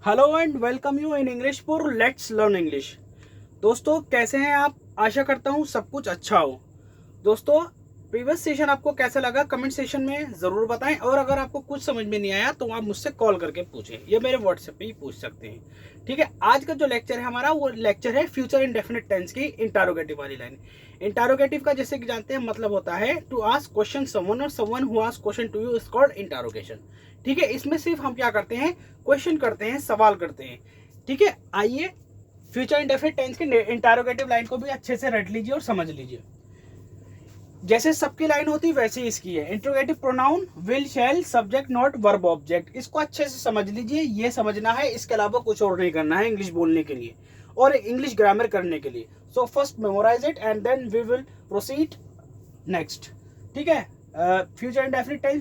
Hello and welcome you in English for let's learn English. दोस्तों कैसे हैं आप? आशा करता हूँ सब कुछ अच्छा हो। दोस्तों प्रीवियस सेशन आपको कैसा लगा कमेंट सेशन में ज़रूर बताएं, और अगर आपको कुछ समझ में नहीं आया तो आप मुझसे कॉल करके पूछें, ये मेरे व्हाट्सएप पे ही पूछ सकते हैं। ठीक है, आज का जो लेक्चर है हमारा वो लेक्चर है फ्यूचर इंडेफिनिट टेंस की इंटारोगेटिव वाली लाइन। इंटारोगेटिव का जैसे कि जानते हैं मतलब होता है टू आस्क क्वेश्चन समवन, और someone who ask question to you is called interrogation. ठीक है, इसमें सिर्फ हम क्या करते हैं, क्वेश्चन करते हैं, सवाल करते हैं। ठीक है, आइए फ्यूचर इंडेफिनिट टेंस की इंटारोगेटिव लाइन को भी अच्छे से रट लीजिए और समझ लीजिए। जैसे सबकी लाइन होती है वैसे ही इसकी है। Interrogative pronoun will, shall, subject, not, verb, object. इसको अच्छे से समझ लीजिए, ये समझना है, इसके अलावा कुछ और नहीं करना है इंग्लिश बोलने के लिए और इंग्लिश ग्रामर करने के लिए। So first memorise it and then we will proceed next. ठीक है, future indefinite tense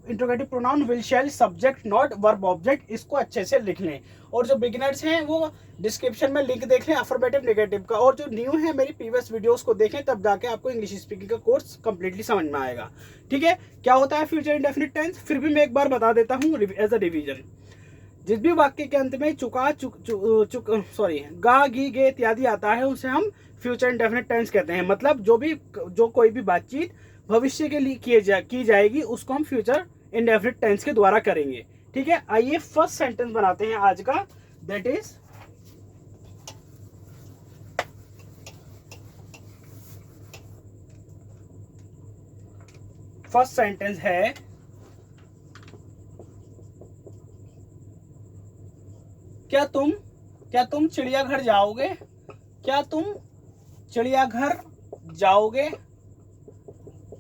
interrogative pronoun will, shall, subject, not, verb, object, इसको अच्छे से लिख लें। और जो बिगिनर्स हैं वो डिस्क्रिप्शन में लिंक देख लें अफर्मेटिव नेगेटिव का, और जो न्यू है मेरी प्रीवियस वीडियोस को देखें, तब जाके आपको इंग्लिश स्पीकिंग का कोर्स कंप्लीटली समझ में आएगा। ठीक है, क्या होता है फ्यूचर इंडेफिनिट टेंस, फिर भी मैं एक बार बता देता हूँ एज अ रिवीजन। जिस भी वाक्य के अंत में चुका गा, गी, गे इत्यादि आता है उसे हम फ्यूचर इंडेफिनिट टेंस कहते हैं। मतलब जो कोई भी बातचीत भविष्य के लिए की जाएगी उसको हम फ्यूचर इंडेफिनिट टेंस के द्वारा करेंगे। ठीक है, आइए फर्स्ट सेंटेंस बनाते हैं आज का, दैट इज फर्स्ट सेंटेंस है क्या तुम चिड़ियाघर जाओगे? क्या तुम चिड़ियाघर जाओगे?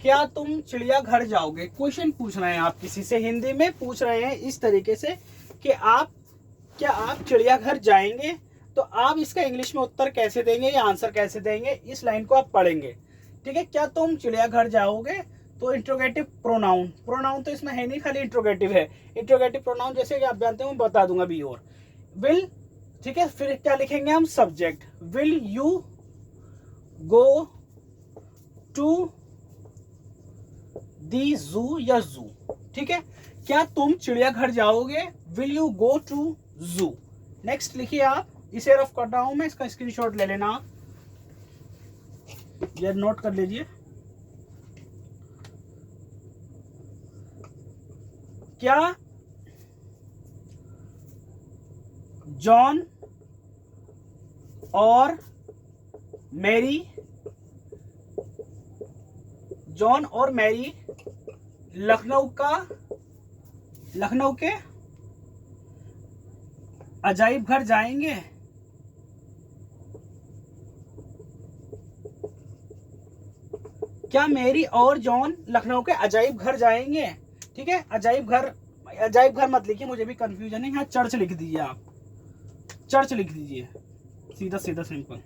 क्या तुम चिड़ियाघर जाओगे? क्वेश्चन पूछ रहे हैं आप किसी से, हिंदी में पूछ रहे हैं इस तरीके से कि क्या आप चिड़ियाघर जाएंगे? तो आप इसका इंग्लिश में उत्तर कैसे देंगे या आंसर कैसे देंगे, इस लाइन को आप पढ़ेंगे। ठीक है, क्या तुम चिड़ियाघर जाओगे? तो इंट्रोगेटिव प्रोनाउन तो इसमें है नहीं, खाली इंट्रोगेटिव है। इंट्रोगेटिव प्रोनाउन जैसे कि आप जानते हो मैं बता दूंगा भी। और विल, ठीक है, फिर क्या लिखेंगे हम, subject, will you go to the zoo या जू। ठीक है, क्या तुम चिड़ियाघर जाओगे? Will you go to zoo. Next लिखिए आप, इसे रफ कर रहा हूं मैं, इसका स्क्रीनशॉट ले लेना आप, ये नोट कर लीजिए। क्या जॉन और मैरी लखनऊ के अजाइब घर जाएंगे? क्या मेरी और जॉन लखनऊ के अजाइब घर जाएंगे? ठीक है, अजाइब घर मत लिखिए, मुझे भी कंफ्यूजन है, यहाँ चर्च लिख दीजिए आप, चर्च लिख दीजिए, सीधा सीधा सिंपल।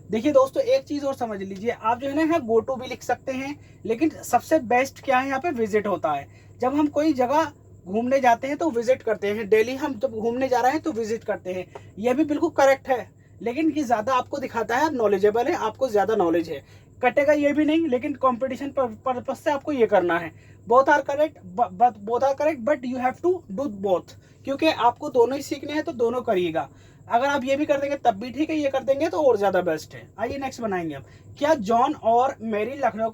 देखिए दोस्तों एक चीज और समझ लीजिए, आप जो है ना यहाँ गो टू भी लिख सकते हैं, लेकिन सबसे बेस्ट क्या है यहाँ पे, विजिट होता है। जब हम कोई जगह घूमने जाते हैं तो विजिट करते हैं, डेली हम जब घूमने जा रहे हैं तो विजिट करते हैं, यह भी बिल्कुल करेक्ट है। लेकिन ये ज्यादा आपको दिखाता है आप नॉलेजेबल है, आपको ज्यादा नॉलेज है, कटेगा ये भी नहीं, लेकिन कंपटीशन पर्पज से आपको ये करना है। Both are correct but you have to do both, क्योंकि आपको दोनों ही सीखने हैं तो दोनों करिएगा। अगर आप ये भी कर देंगे तब भी ठीक है, ये कर देंगे तो और ज्यादा बेस्ट है। आइए नेक्स्ट बनाएंगे हम, क्या जॉन और मैरी लखनऊ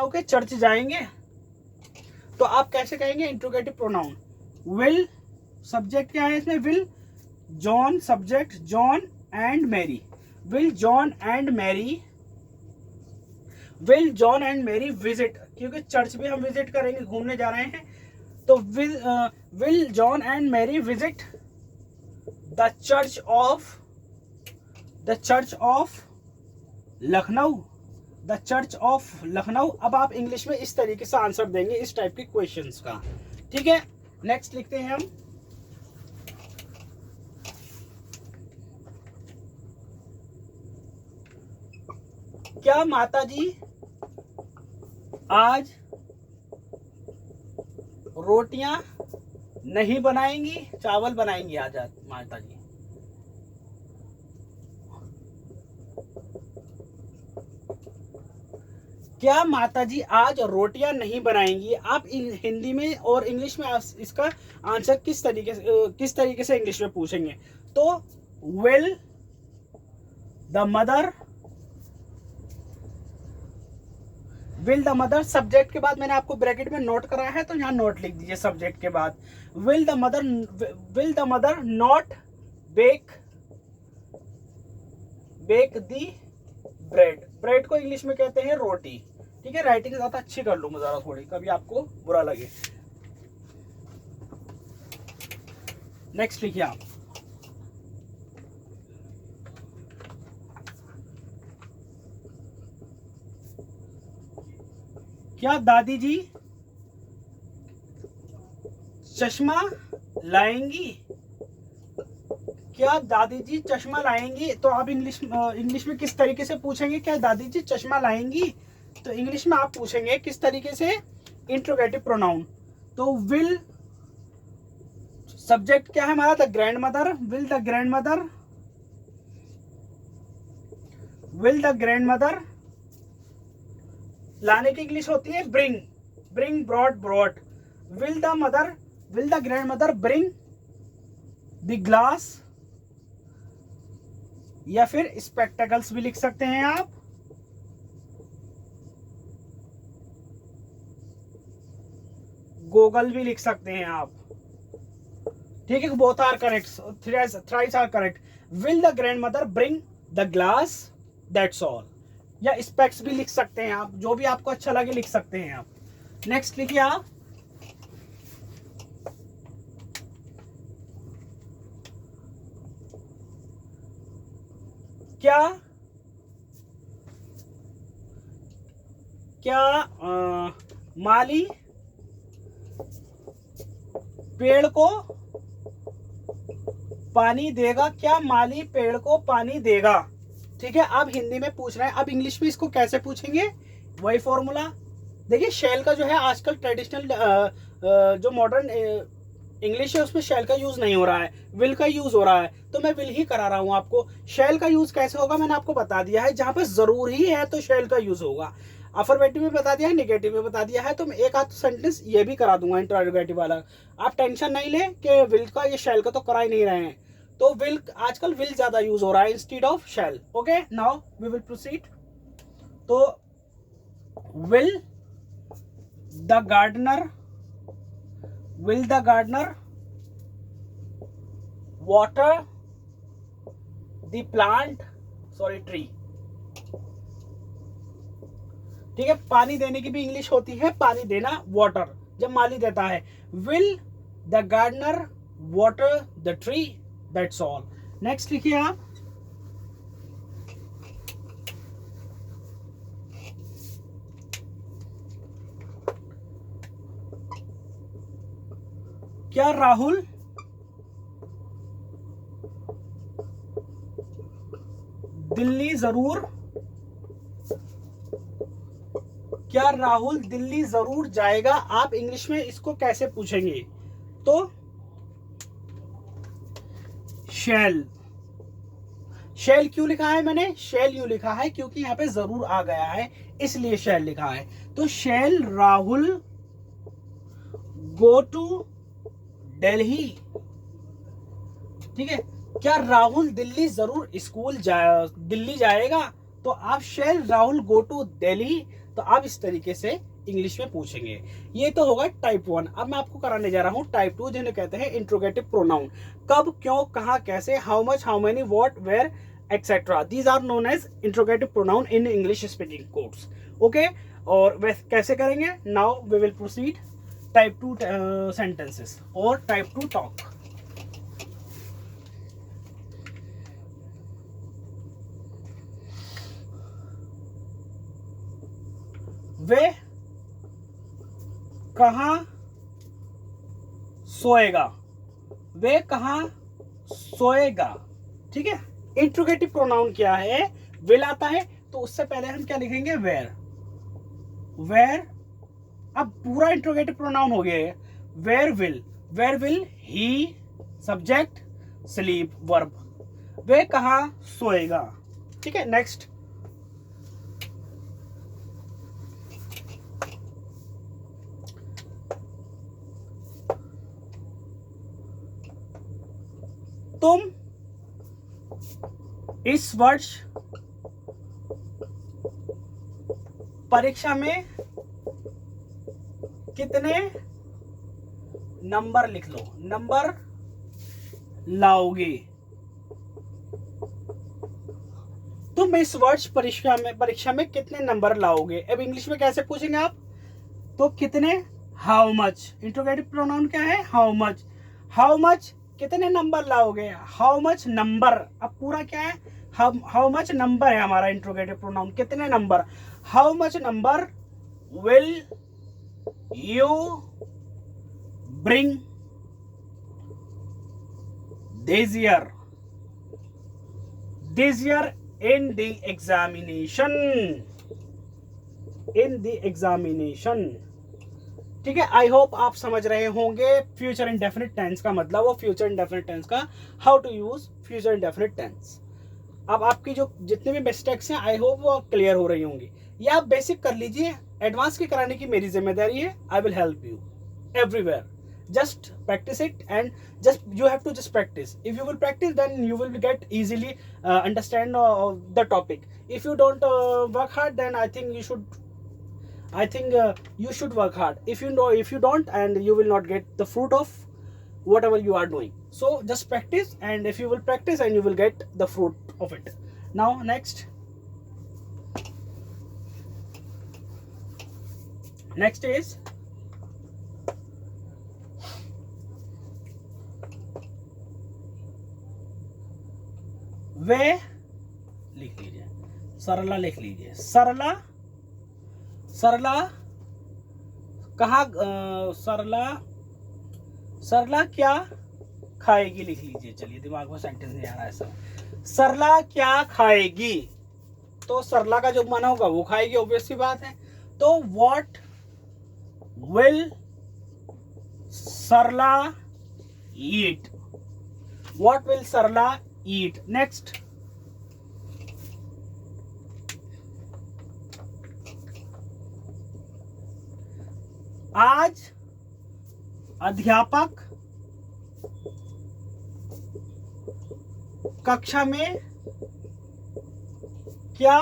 के चर्च जाएंगे? तो आप कैसे कहेंगे, इंट्रोगेटिव प्रोनाउन विल, सब्जेक्ट क्या है इसमें, will, John, subject, John and Mary, will John and Mary visit, क्योंकि चर्च भी हम विजिट करेंगे, घूमने जा रहे हैं, तो will John and Mary visit the church of Lucknow. अब आप इंग्लिश में इस तरीके से आंसर देंगे इस टाइप के क्वेश्चंस का। ठीक है, नेक्स्ट लिखते हैं हम, क्या माताजी आज रोटियां नहीं बनाएंगी, चावल बनाएंगी आज माताजी? क्या माताजी आज रोटियां नहीं बनाएंगी? आप हिंदी में और इंग्लिश में इसका आंसर किस तरीके से इंग्लिश में पूछेंगे? तो विल द मदर सब्जेक्ट के बाद मैंने आपको ब्रैकेट में नोट कराया है, तो यहाँ नोट लिख दीजिए सब्जेक्ट के बाद। Will the mother not bake the bread को इंग्लिश में कहते हैं रोटी। ठीक है, राइटिंग ज्यादा अच्छी कर लूंगा जरा थोड़ी, कभी आपको बुरा लगे। नेक्स्ट लिखिए आप। क्या दादी जी चश्मा लाएंगी? क्या दादी जी चश्मा लाएंगी? तो आप इंग्लिश में किस तरीके से पूछेंगे? क्या दादी जी चश्मा लाएंगी? तो इंग्लिश में आप पूछेंगे किस तरीके से? Interrogative pronoun. तो विल सब्जेक्ट क्या है हमारा? The grand mother. Will the grand mother लाने की इंग्लिश होती है bring brought. Will the grandmother bring the glass, या फिर स्पेक्टेकल्स भी लिख सकते हैं आप। गूगल भी लिख सकते हैं आप। ठीक है, both are correct, thrice are correct. Will the grandmother bring the glass, that's all. या स्पेक्स भी लिख सकते हैं आप, जो भी आपको अच्छा लगे लिख सकते हैं आप। नेक्स्ट लिखिए आप। क्या माली पेड़ को पानी देगा? क्या माली पेड़ को पानी देगा? ठीक है, अब हिंदी में पूछ रहे हैं, अब इंग्लिश में इसको कैसे पूछेंगे? वही फॉर्मूला। देखिए, शेल का जो है आजकल ट्रेडिशनल जो मॉडर्न इंग्लिश है उसमें शेल का यूज नहीं हो रहा है, विल का यूज हो रहा है। तो मैं विल ही करा रहा हूं आपको। शेल का यूज कैसे होगा मैंने आपको बता दिया है, जहां पे जरूरी है तो शेल का यूज होगा। अफर्मेटिव में बता दिया है, नेगेटिव में बता दिया है, तो मैं एक आध सेंटेंस ये भी करा दूंगा इंटरोगेटिव वाला। आप टेंशन नहीं ले कि विल का ये शेल का तो करा ही नहीं रहे हैं। तो विल, आजकल विल ज्यादा यूज हो रहा है instead of shell. Okay, now we will proceed. तो will the gardener water the plant, tree. ठीक है, पानी देने की भी इंग्लिश होती है पानी देना, वाटर, जब माली देता है। Will the gardener water the tree, that's all. Next लिखिए आप। क्या राहुल दिल्ली जरूर जाएगा? आप इंग्लिश में इसको कैसे पूछेंगे? तो शेल क्यों लिखा है मैंने? शेल यूं लिखा है क्योंकि यहां पे जरूर आ गया है, इसलिए शेल लिखा है। तो shall Rahul go to Delhi. ठीक है, क्या राहुल दिल्ली जरूर दिल्ली जाएगा? तो आप shall Rahul go to Delhi, तो आप इस तरीके से इंग्लिश में पूछेंगे। ये तो होगा टाइप 1। अब मैं आपको कराने जा रहा हूं टाइप 2, जिन्हें कहते हैं इंट्रोगेटिव प्रोनाउन। कब, क्यों, कहां, कैसे, how much, how many, what, where, etcetera, these are known as interrogative pronoun in English speaking course. Okay, और कैसे करेंगे? Now we will proceed type 2 sentences और टाइप 2 टॉक। वे कहां सोएगा? ठीक है, इंट्रोगेटिव प्रोनाउन क्या है? विल आता है, तो उससे पहले हम क्या लिखेंगे? वेयर। अब पूरा इंट्रोगेटिव प्रोनाउन हो गया है। Where will he, subject, sleep, verb. वे कहां सोएगा? ठीक है, नेक्स्ट। तुम इस वर्ष परीक्षा में कितने नंबर लिख लो, नंबर लाओगे। तुम इस वर्ष परीक्षा में कितने नंबर लाओगे। अब इंग्लिश में कैसे पूछेंगे आप, तो कितने, हाउ मच। इंट्रोगेटिव प्रोनाउन क्या है, हाउ मच। हाउ मच कितने नंबर लाओगे, हाउ मच नंबर। अब पूरा क्या है, हाउ मच नंबर है हमारा इंट्रोगेटिव प्रोनाउन, कितने number. How much number will you bring this year in the examination। ठीक है, आई होप आप समझ रहे होंगे फ्यूचर इंडेफिनिट टेंस का मतलब और फ्यूचर इंडेफिनिट टेंस का how to use future indefinite tense. अब आपकी जो जितने भी मिस्टेक्स हैं आई होप वो क्लियर हो रही होंगी। ये आप बेसिक कर लीजिए, एडवांस की कराने की मेरी जिम्मेदारी है। I will help you everywhere, just practice it and you have to just practice. If you will practice, then you will get easily understand the topic. If you don't work hard, then I think you should work hard. If you don't, and you will not get the fruit of whatever you are doing. So just practice, and if you will practice, and you will get the fruit of it. Now next is वे, लिख लीजिए, सरला लिख लीजिए, सरला कहा, सरला क्या खाएगी, लिख लीजिए। चलिए, दिमाग में सेंटेंस नहीं आ रहा है सब। सरला क्या खाएगी, तो सरला का जो माना होगा वो खाएगी, ऑब्वियस सी बात है। तो what will Sarla eat, what will Sarla eat. Next, आज अध्यापक कक्षा में क्या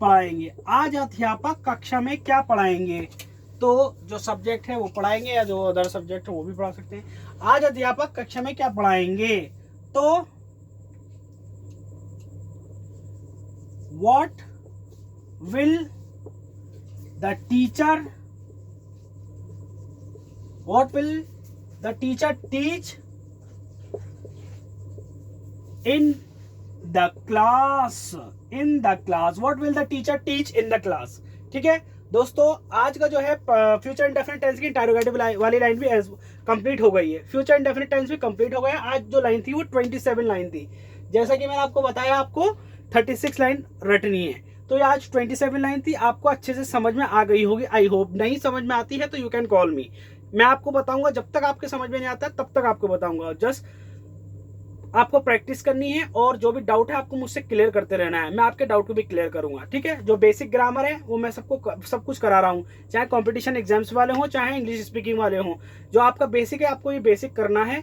पढ़ाएंगे। आज अध्यापक कक्षा में क्या पढ़ाएंगे, तो जो सब्जेक्ट है वो पढ़ाएंगे, या जो अदर सब्जेक्ट है वो भी पढ़ा सकते हैं। आज अध्यापक कक्षा में क्या पढ़ाएंगे, तो what will the teacher teach in the class, what will the teacher teach in the class. ठीक है दोस्तों, आज का जो है फ्यूचर इंडेफिनिट टेंस की इंटरोगेटिव वाली लाइन भी कंप्लीट हो गई है। फ्यूचर इंडेफिनिट टेंस भी कंप्लीट हो गया। आज जो लाइन थी वो 27 लाइन थी, जैसा कि मैंने आपको बताया आपको 36 लाइन रटनी है। तो ये आज 27 लाइन थी, आपको अच्छे से समझ में आ गई होगी आई होप। नहीं समझ में आती है तो यू कैन कॉल मी, मैं आपको बताऊंगा। जब तक आपके समझ में नहीं आता तब तक आपको बताऊंगा। जस्ट आपको प्रैक्टिस करनी है, और जो भी डाउट है आपको मुझसे क्लियर करते रहना है। मैं आपके डाउट को भी क्लियर करूंगा। ठीक है, जो बेसिक ग्रामर है वो मैं सब कुछ करा रहा हूँ, चाहे कंपटीशन एग्जाम्स वाले हों चाहे इंग्लिश स्पीकिंग वाले हों। जो आपका बेसिक है आपको ये बेसिक करना है,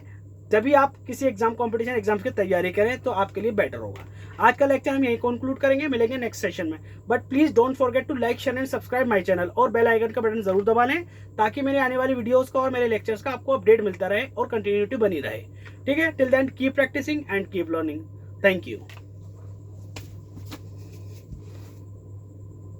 तभी आप किसी एग्जाम कंपटीशन एग्जाम्स की तैयारी करें तो आपके लिए बेटर होगा। आज का लेक्चर हम यहीं कंक्लूड करेंगे, मिलेंगे नेक्स्ट सेशन में। But please don't forget to like, share and subscribe my channel, और बेल आइकन का बटन जरूर दबा लें ताकि मेरे आने वाली वीडियोस का और मेरे लेक्चर्स का आपको अपडेट मिलता रहे और कंटिन्यूटी बनी रहे। ठीक है, till then keep practising and keep learning. Thank you.